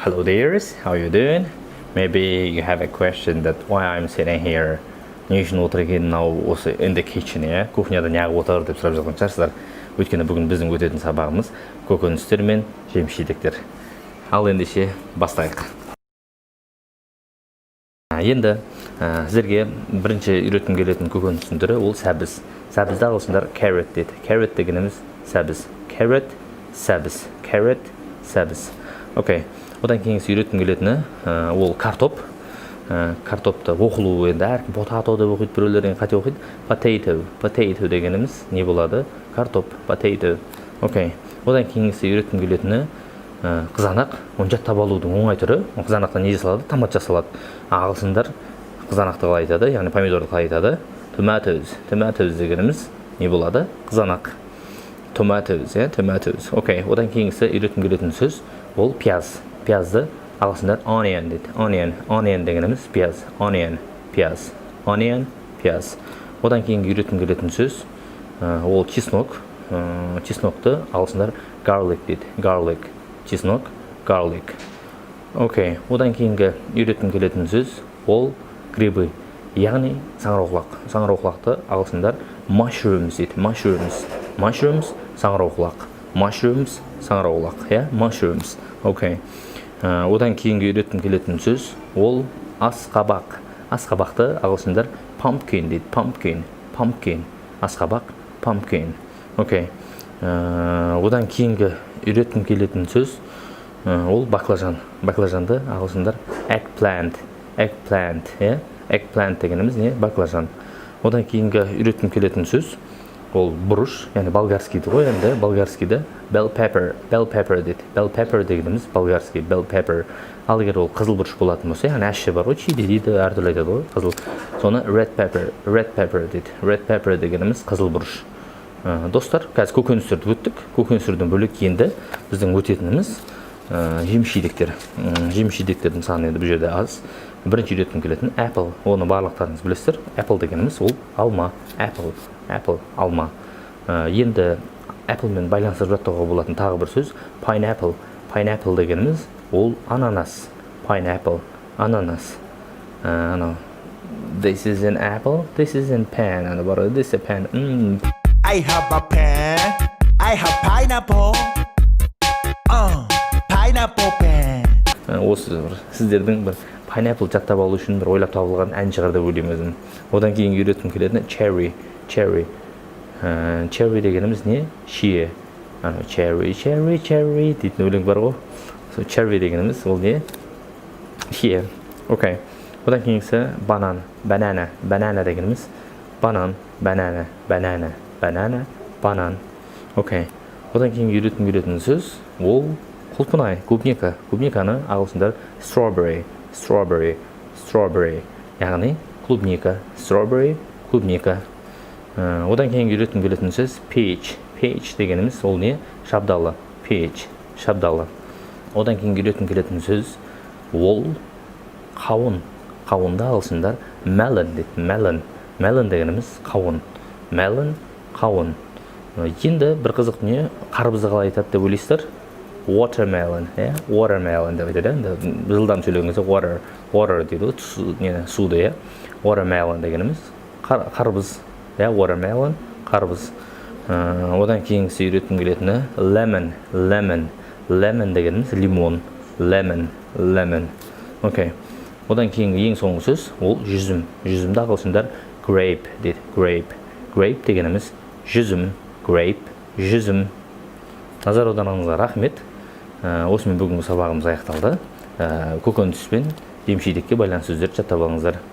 Hello dears, how you doing? Maybe you have a question that why I'm sitting here. Не үшін отыр екен мынау осы in the kitchen, кухняда неғып отыр деп сұрап жатқан шығарсыздар. Өйткені бүгін біздің өтетін сабағымыз көкөністер мен жеміс-жидектер. Ал ендеше бастайық. Енді сіздерге бірінші үйреткім келетін көкөністің түрі ол сәбіз. Сәбізді ағылшындар carrot дейді. Carrot дегеніміз сәбіз. Carrot, сәбіз. Carrot, сәбіз. Окей. Одан кейінгісі үйреткім келетіні ол картоп. Картопты оқылу енді әркім potato деп оқиды, біреулер қате оқиды. Potato. Potato дегеніміз не болады? Картоп. Potato. Окей. Одан кейінгісі үйреткім келетіні қызанақ. Оны жаттап алудың оңай түрі. Қызанақтан не жасалады? Томат жасалады. Ағылшындар қызанақты қалай айтады, яғни помидорды қалай айтады? Tomatoes. Tomatoes дегеніміз не болады? Қызанақ. Tomatoes, tomatoes. Окей. Одан кейінгісі үйреткім келетін сөз ол пияз. Пиязды ағылшындар onion дейді. Onion дегеніміз пияз. Onion, пияз. Onion, пияз. Одан кейінгі үйреткім келетін сөз ол чеснок. Чеснокты ағылшындар garlic дейді. Garlic. Чеснок, garlic. Окей. Одан кейінгі үйреткім келетін сөз ол грибы. Яғни саңырауқұлақ. Саңырауқұлақты ағылшындар mushrooms дейді. Mushrooms. Mushrooms, саңырауқұлақ. Mushrooms, саңырауқұлақ. Mushrooms. Окей. Одан кейінгі үйреткім келетін сөз ол асқабақ. Асқабақты ағылшындар pumpkin дейді. Pumpkin. Pumpkin. Асқабақ, pumpkin. Окей. Одан кейінгі үйреткім келетін сөз ол баклажан. Баклажанды ағылшындар eggplant. Eggplant. Eggplant дегеніміз не? Баклажан. Одан кейінгі үйреткім келетін сөз ол бұрыш, яғни болгарскийді ғой, енді болгарскийді bell pepper. Bell pepper дейді. Bell pepper дегеніміз болгарский. Bell pepper. Ал егер ол қызыл бұрыш болатын болса, яғни әші бар ғой, чили дейді, әртүрлі айтады ғой, қызыл. Соны red pepper. Red pepper дейді. Red pepper дегеніміз қызыл бұрыш. Достар, қазір көкөністерді өттік. Көкөністерден бөлек енді біздің өтетініміз жеміс-жидектер. Жеміс-жидектердің саны енді бұл жерде аз. Бірінші үйреткім келетін apple. Оны барлықтарыңыз білесіздер. Apple дегеніміз ол алма. Apple. Apple, алма. Енді apple мен байланыстырып жаттауға болатын тағы бір сөз pineapple. Pineapple дегеніміз ол ананас. Pineapple, ананас. This is an apple, this is a pen. This is a pen. I have a pen. I have pineapple. Pineapple pen. Осы сіздердің бір pineapple жаттап алу үшін бір ойлап табылған ән шығар деп ойлаймын өзім. Одан кейін үйреткім келетін cherry. Cherry. Cherry дегеніміз не? Шие. Cherry, cherry, cherry дейтін өлең бар ғой. Cherry дегеніміз ол не? Шие. Окей. Одан кейінгісі банан. Banana. Banana дегеніміз банан. Banana. Banana. Banana. Банан. Окей. Одан кейін үйреткім келетін сөз ол құлпынай. Клубника. Клубниканы ағылшындар strawberry. Strawberry. Strawberry. Яғни клубника. Strawberry. Клубника. Одан кейін үйреткім келетін сөз peach. Peach дегеніміз ол не? Шабдалы. Peach. Шабдалы. Одан кейін үйреткім келетін сөз ол қауын. Қауынды ағылшындар melon дейді. Melon. Melon дегеніміз қауын. Melon, қауын. Енді бір қызық не? Қарбызды қалай айтады деп ойлайсыздар? Watermelon. Watermelon деп айтады. Жылдам сөйлегенде water. Water дейді. Суды. Watermelon дегеніміз қарбыз. Watermelon, қарбыз. Одан кейінгісі үйреткім келетіні lemon. Lemon. Lemon дегеніміз лимон. Lemon. Lemon. Окей. Одан кейінгі ең соңғы сөз ол жүзім. Жүзімді ағылшындар grape дейді. Grape. Grape дегеніміз жүзім. Grape. Жүзім. Назар аударғаныңызға рахмет. Осымен бүгінгі сабағымыз аяқталды. Көкөніс пен жеміс-жидекке байланысты сөздерді жаттап алыңыздар.